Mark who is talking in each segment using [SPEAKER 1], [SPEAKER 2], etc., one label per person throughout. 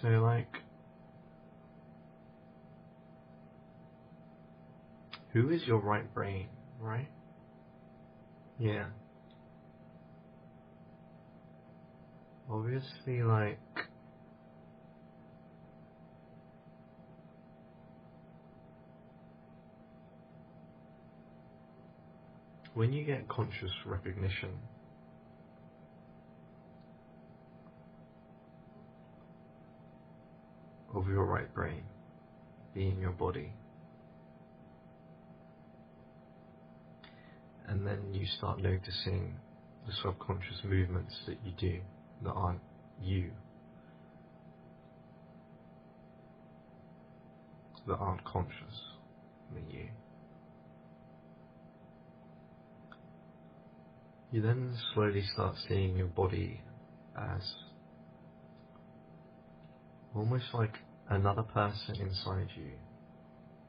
[SPEAKER 1] So like, who is your right brain, right? Yeah. Obviously, like, when you get conscious recognition of your right brain being your body, and then you start noticing the subconscious movements that you do that aren't you, that aren't conscious than you. You then slowly start seeing your body as almost like another person inside you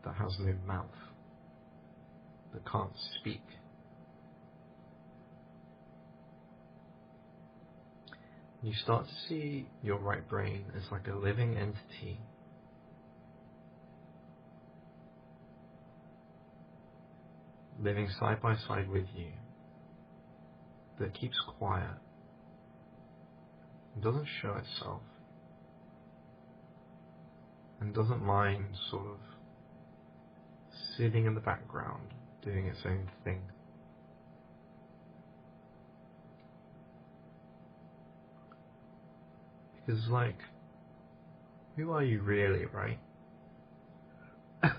[SPEAKER 1] that has no mouth, that can't speak. You start to see your right brain as like a living entity living side by side with you, that keeps quiet, doesn't show itself, and doesn't mind sort of sitting in the background doing its own thing. Because like, who are you really, right? Like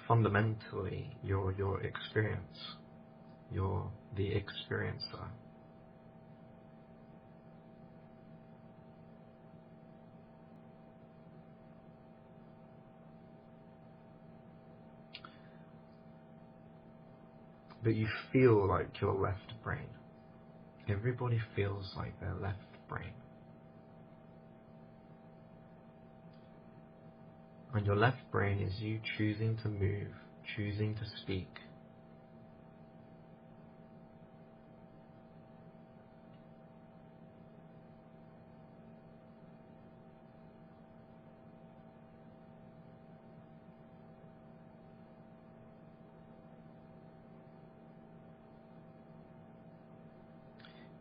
[SPEAKER 1] fundamentally, you're your experience. You're the experiencer. But you feel like your left brain. Everybody feels like their left brain. And your left brain is you choosing to move, choosing to speak.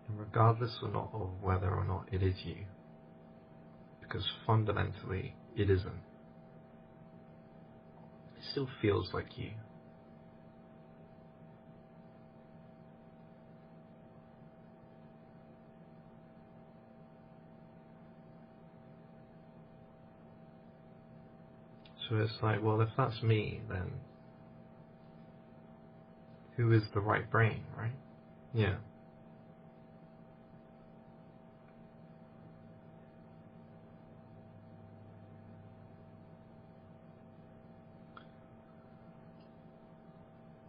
[SPEAKER 1] And regardless or not of whether or not it is you, because fundamentally it isn't. It still feels like you. So it's like, well, if that's me, then who is the right brain, right? Yeah.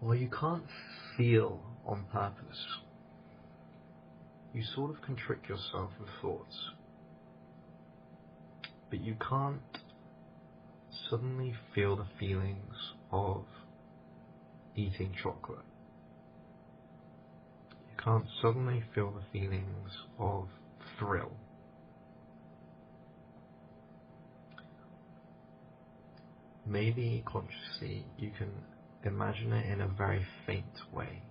[SPEAKER 1] Well, you can't feel on purpose. You sort of can trick yourself with thoughts, but you can't suddenly feel the feelings of eating chocolate. You can't suddenly feel the feelings of thrill. Maybe consciously you can imagine it in a very faint way,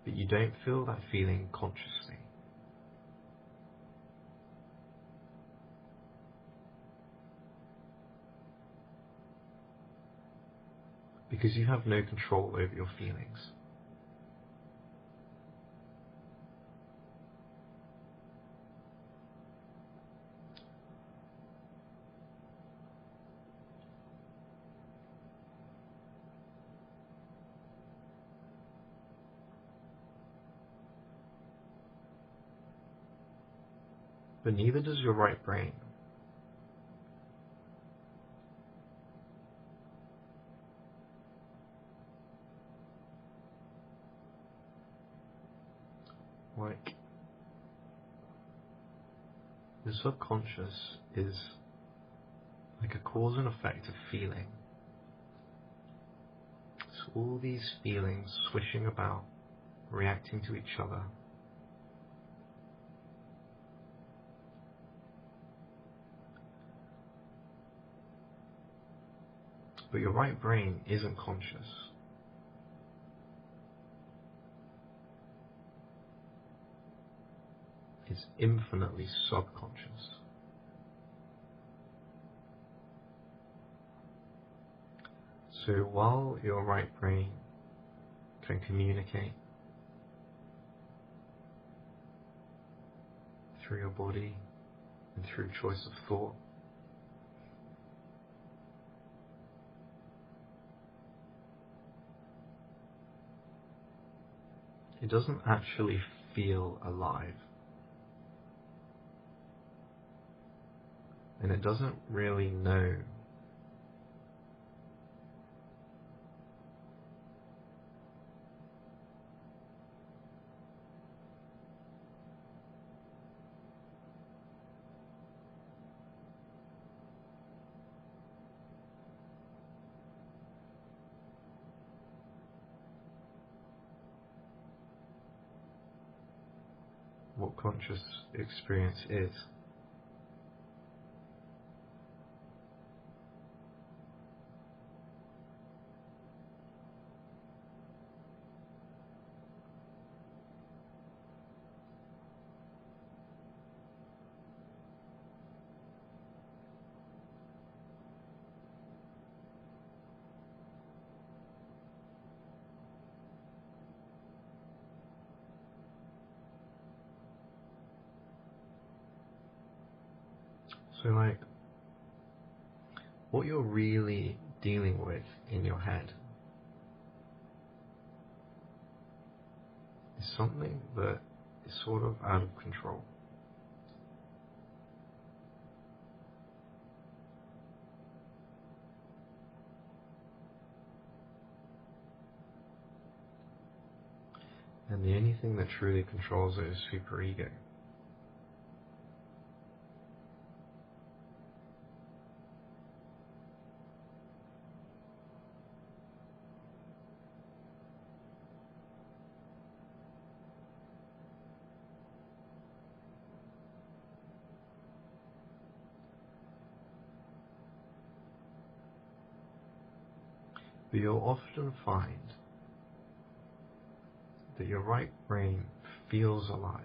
[SPEAKER 1] but you don't feel that feeling consciously. Because you have no control over your feelings. But neither does your right brain. Like, the subconscious is like a cause and effect of feeling. So all these feelings swishing about, reacting to each other. But your right brain isn't conscious. It's infinitely subconscious. So while your right brain can communicate through your body and through choice of thought, it doesn't actually feel alive. And it doesn't really know what conscious experience is. So like, what you're really dealing with in your head is something that is sort of out of control. And the only thing that truly controls it is superego. But you'll often find that your right brain feels alive,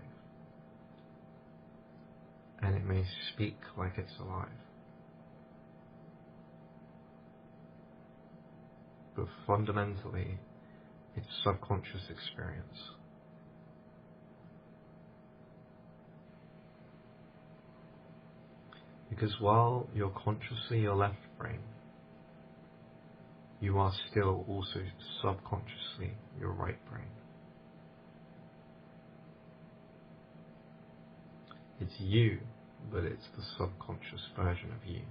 [SPEAKER 1] and it may speak like it's alive. But fundamentally, it's subconscious experience. Because while you're consciously your left brain, you are still also subconsciously your right brain. It's you, but it's the subconscious version of you.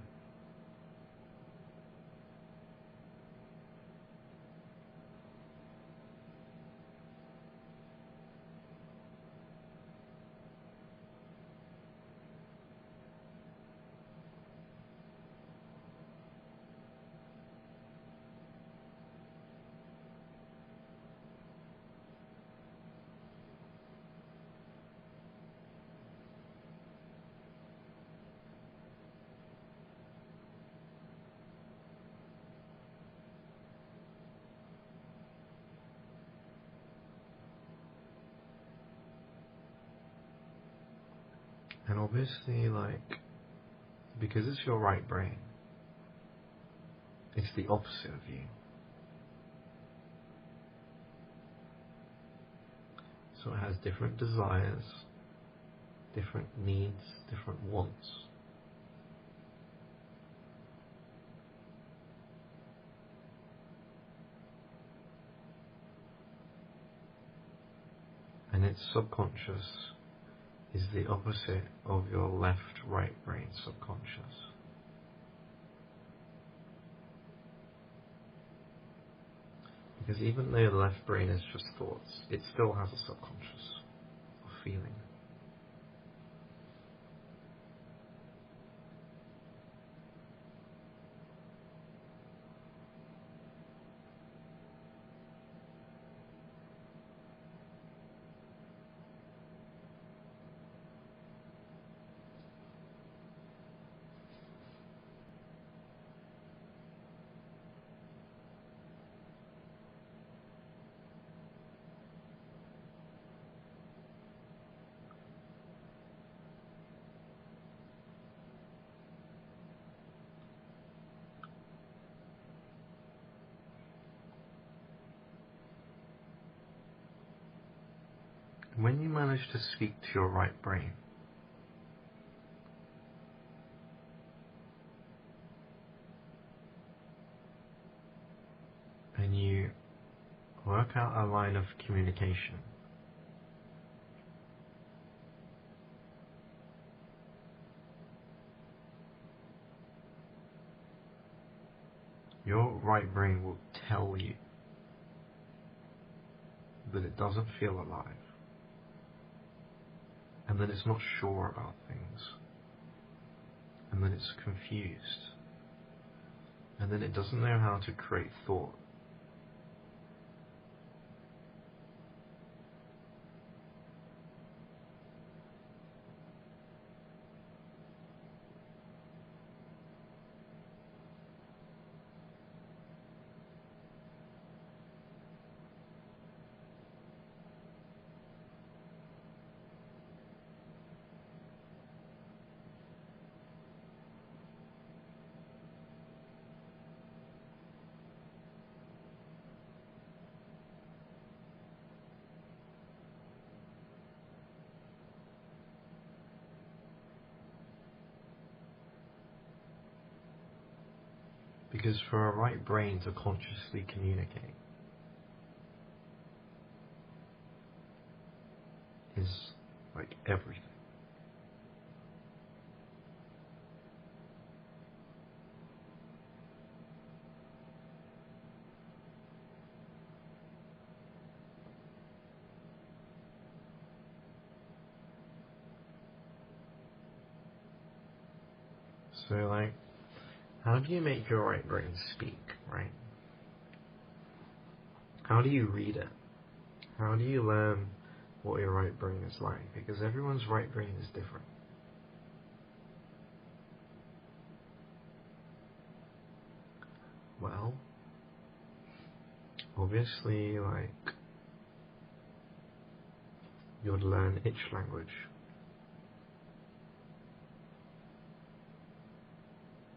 [SPEAKER 1] And obviously, like, because it's your right brain, it's the opposite of you. So it has different desires, different needs, different wants. And its subconscious is the opposite of your left-right brain subconscious. Because even though the left brain is just thoughts, it still has a subconscious of feeling. when you manage to speak to your right brain, and you work out a line of communication, your right brain will tell you that it doesn't feel alive, and that it's not sure about things, and that it's confused, and that it doesn't know how to create thought. Because for a right brain to consciously communicate is like everything. So like, how do you make your right brain speak, right? How do you read it? How do you learn what your right brain is like? Because everyone's right brain is different. Well, obviously, like, you'd learn itch language.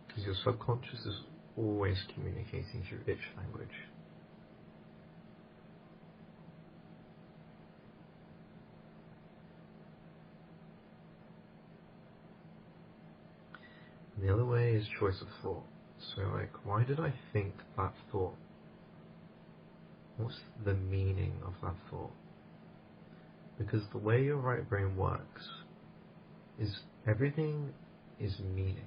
[SPEAKER 1] Because your subconscious is always communicating through itch language. And the other way is choice of thought. So like, why did I think that thought? What's the meaning of that thought? Because the way your right brain works is everything is meaning.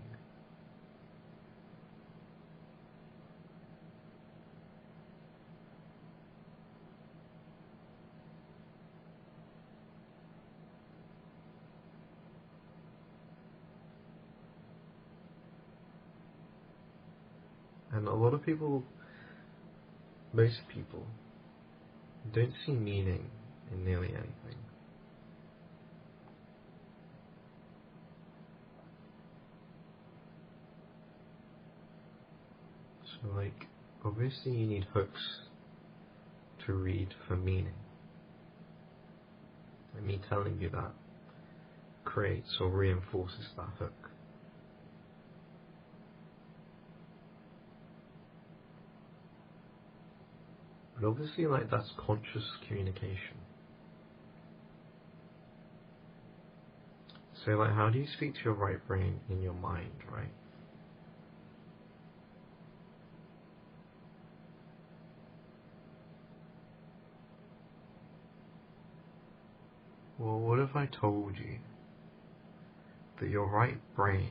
[SPEAKER 1] And a lot of people, most people, don't see meaning in nearly anything. So like, obviously you need hooks to read for meaning. And me telling you that creates or reinforces that hook. But obviously, like, that's conscious communication. So like, how do you speak to your right brain in your mind, right? Well, what if I told you that your right brain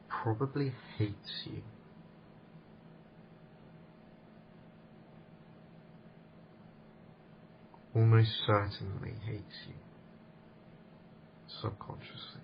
[SPEAKER 1] probably hates you? Almost certainly hates you, subconsciously.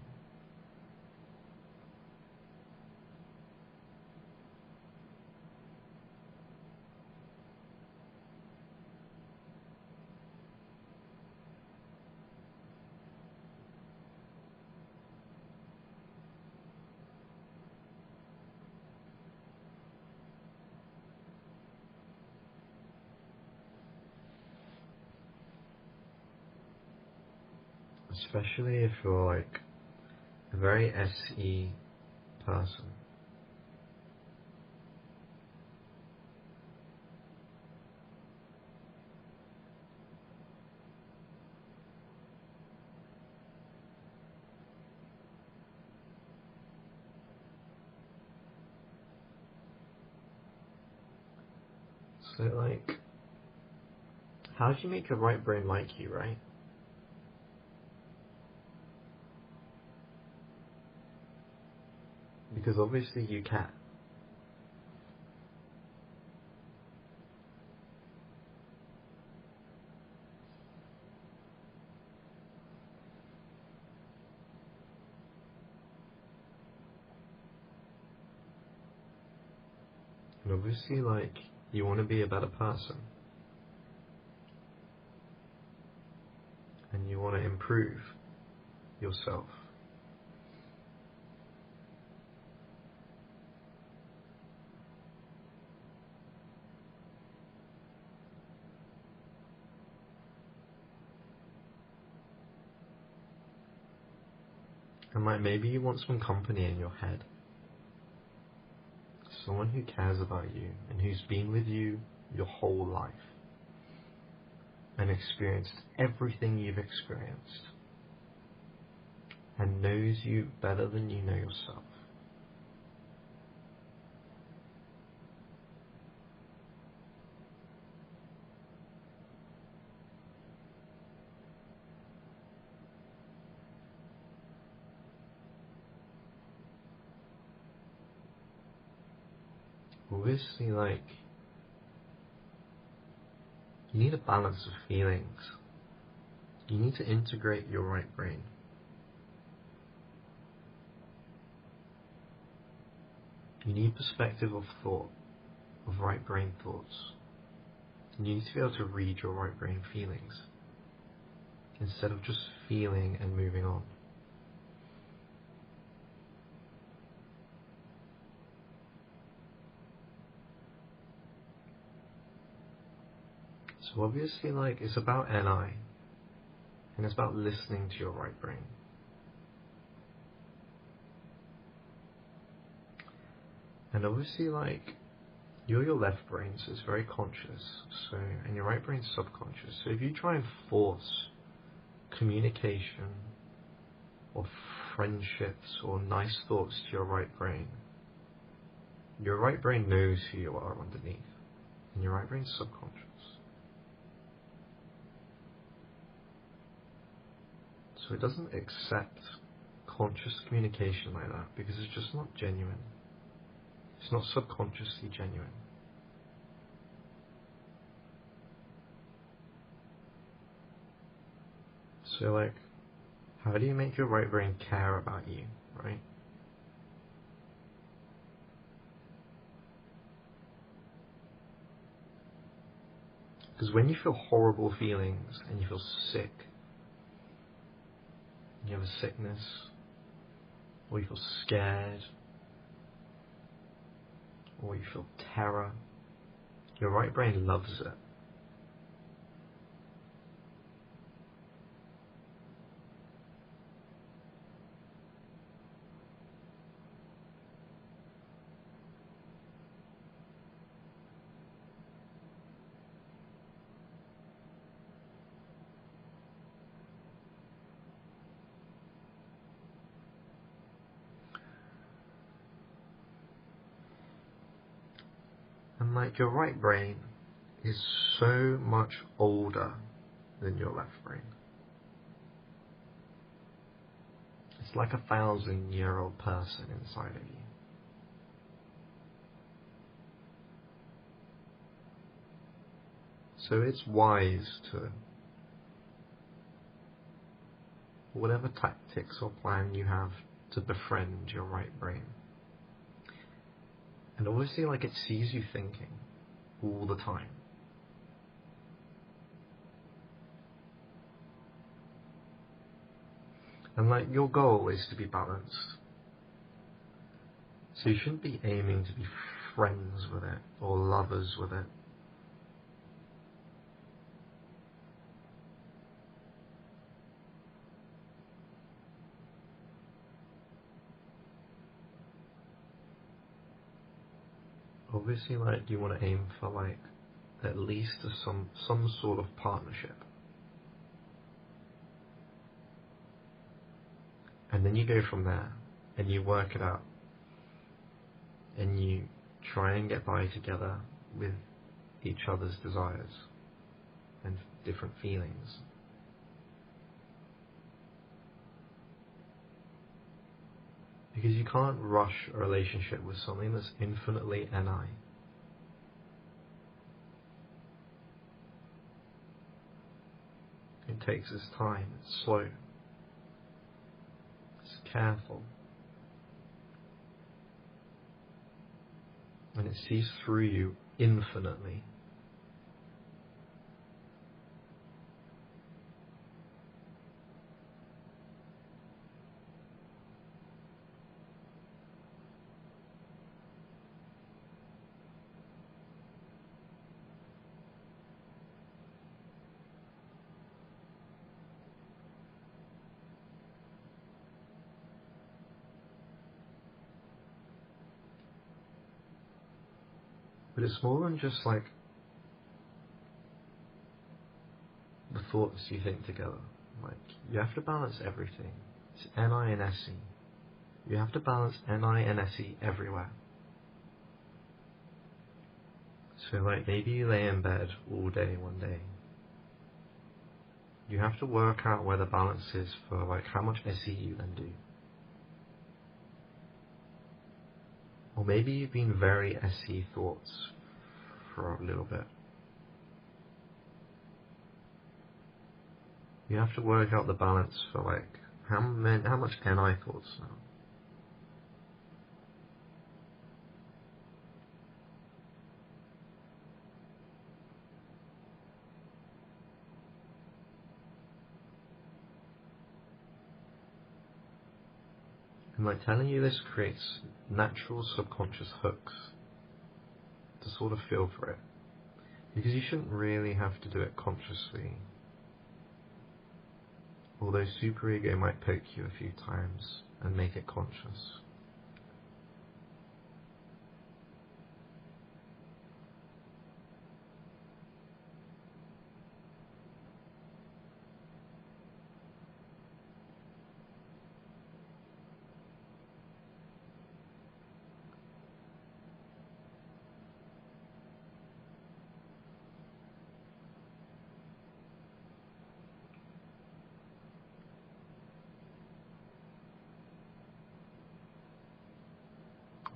[SPEAKER 1] Especially if you're like a very SE person. So, like, how do you make your right brain like you, right? Because obviously you can. And obviously, like, you want to be a better person. And you want to improve yourself. And like, maybe you want some company in your head. Someone who cares about you and who's been with you your whole life and experienced everything you've experienced and knows you better than you know yourself. Obviously, like, you need a balance of feelings. You need to integrate your right brain. You need perspective of thought, of right brain thoughts. And you need to be able to read your right brain feelings instead of just feeling and moving on. So obviously, like, it's about NI, and it's about listening to your right brain. And obviously, like, you're your left brain, so it's very conscious, so, and your right brain's subconscious. So if you try and force communication or friendships or nice thoughts to your right brain knows who you are underneath, and your right brain's subconscious. So it doesn't accept conscious communication like that because it's just not genuine. It's not subconsciously genuine. So, like, how do you make your right brain care about you, right? Because when you feel horrible feelings and you feel sick, you have a sickness, or you feel scared, or you feel terror, your right brain loves it. And like, your right brain is so much older than your left brain. It's like a 1,000-year-old person inside of you. So it's wise to, whatever tactics or plan you have, to befriend your right brain. And obviously, like, it sees you thinking all the time. And like, your goal is to be balanced. So you shouldn't be aiming to be friends with it or lovers with it. Obviously, like, you want to aim for, like, at least some sort of partnership. And then you go from there and you work it out. And you try and get by together with each other's desires and different feelings. Because you can't rush a relationship with something that's infinitely NI. It takes its time, it's slow, it's careful, and it sees through you infinitely. But it's more than just like the thoughts you think together. Like, you have to balance everything. It's NI and SE. You have to balance NI and SE everywhere. So like, maybe you lay in bed all day one day. You have to work out where the balance is for like how much SE you then do. Or maybe you've been very SE thoughts for a little bit. You have to work out the balance for like how much NI thoughts now. And like, telling you this creates natural subconscious hooks to sort of feel for it. Because you shouldn't really have to do it consciously. Although superego might poke you a few times and make it conscious.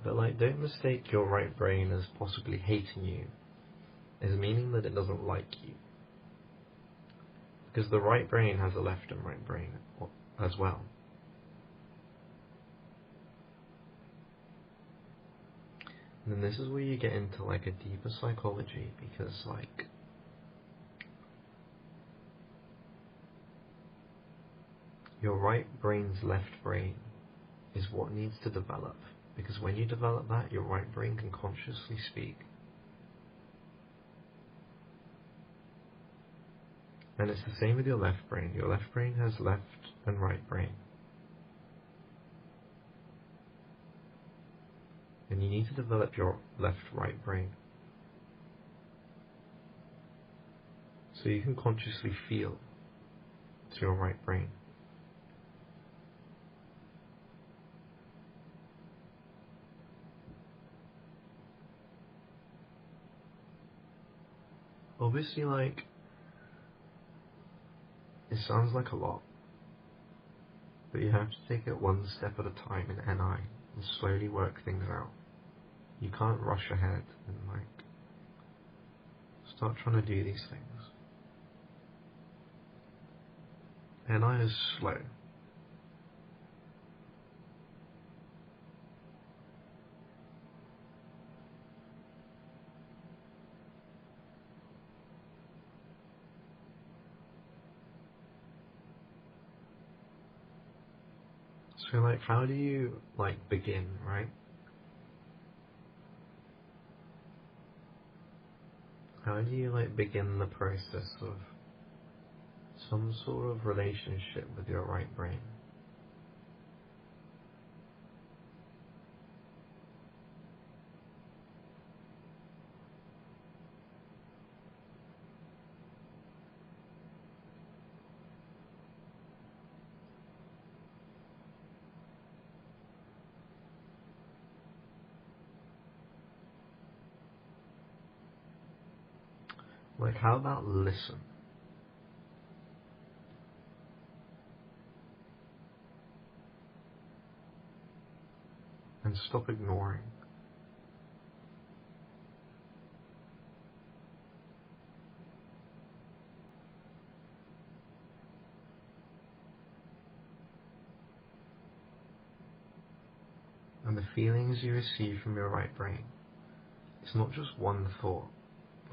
[SPEAKER 1] But like, don't mistake your right brain as possibly hating you, as meaning that it doesn't like you. Because the right brain has a left and right brain as well. And then this is where you get into like a deeper psychology, because like, your right brain's left brain is what needs to develop. Because when you develop that, your right brain can consciously speak. And it's the same with your left brain. Your left brain has left and right brain. And you need to develop your left-right brain. So you can consciously feel to your right brain. Obviously, like, it sounds like a lot, but you have to take it one step at a time in NI and slowly work things out. You can't rush ahead and like start trying to do these things. NI is slow. So like, how do you like begin, right? How do you like begin the process of some sort of relationship with your right brain? Like, how about listen? And stop ignoring. And the feelings you receive from your right brain, it's not just one thought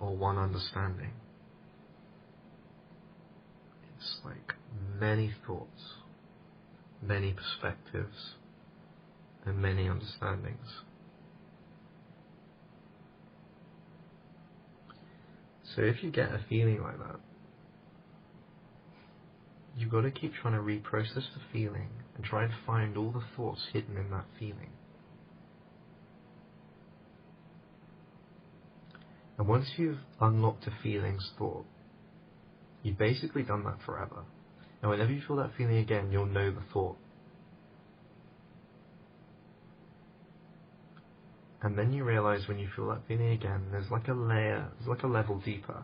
[SPEAKER 1] or one understanding. It's like many thoughts, many perspectives, and many understandings. So if you get a feeling like that, you've got to keep trying to reprocess the feeling and try and find all the thoughts hidden in that feeling. And once you've unlocked a feeling's thought, you've basically done that forever. And whenever you feel that feeling again, you'll know the thought. And then you realize when you feel that feeling again, there's like a layer, there's like a level deeper.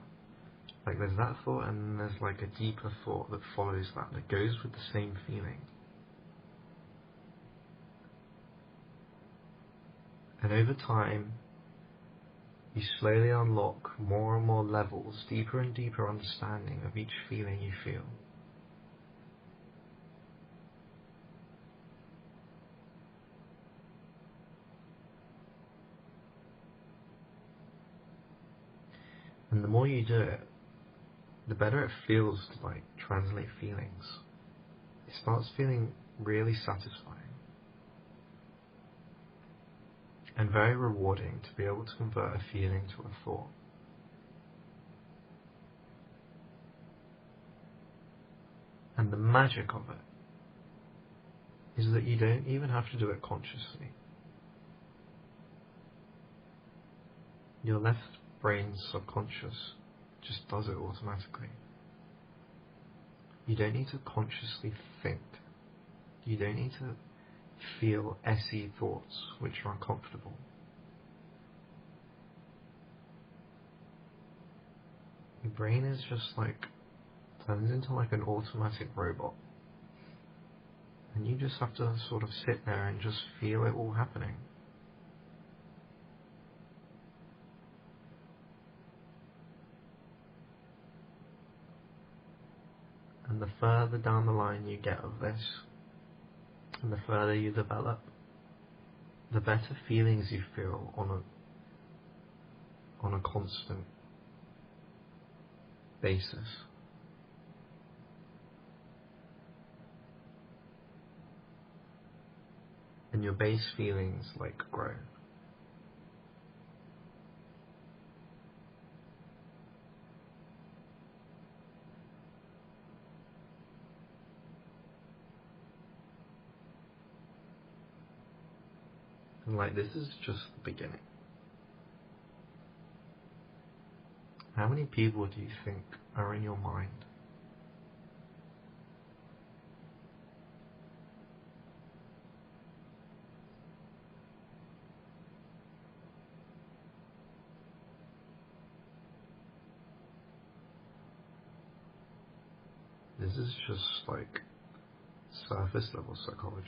[SPEAKER 1] Like there's that thought and there's like a deeper thought that follows that goes with the same feeling. And over time, you slowly unlock more and more levels, deeper and deeper understanding of each feeling you feel. And the more you do it, the better it feels to like translate feelings. It starts feeling really satisfying and very rewarding to be able to convert a feeling to a thought. And the magic of it is that you don't even have to do it consciously. Your left brain's subconscious just does it automatically. You don't need to consciously think. You don't need to feel SE thoughts which are uncomfortable. Your brain is just like, turns into like an automatic robot. And you just have to sort of sit there and just feel it all happening. And the further down the line you get of this, and the further you develop, the better feelings you feel on a constant basis. And your base feelings like grow. And like this is just the beginning. How many people do you think are in your mind? This is just like surface level psychology.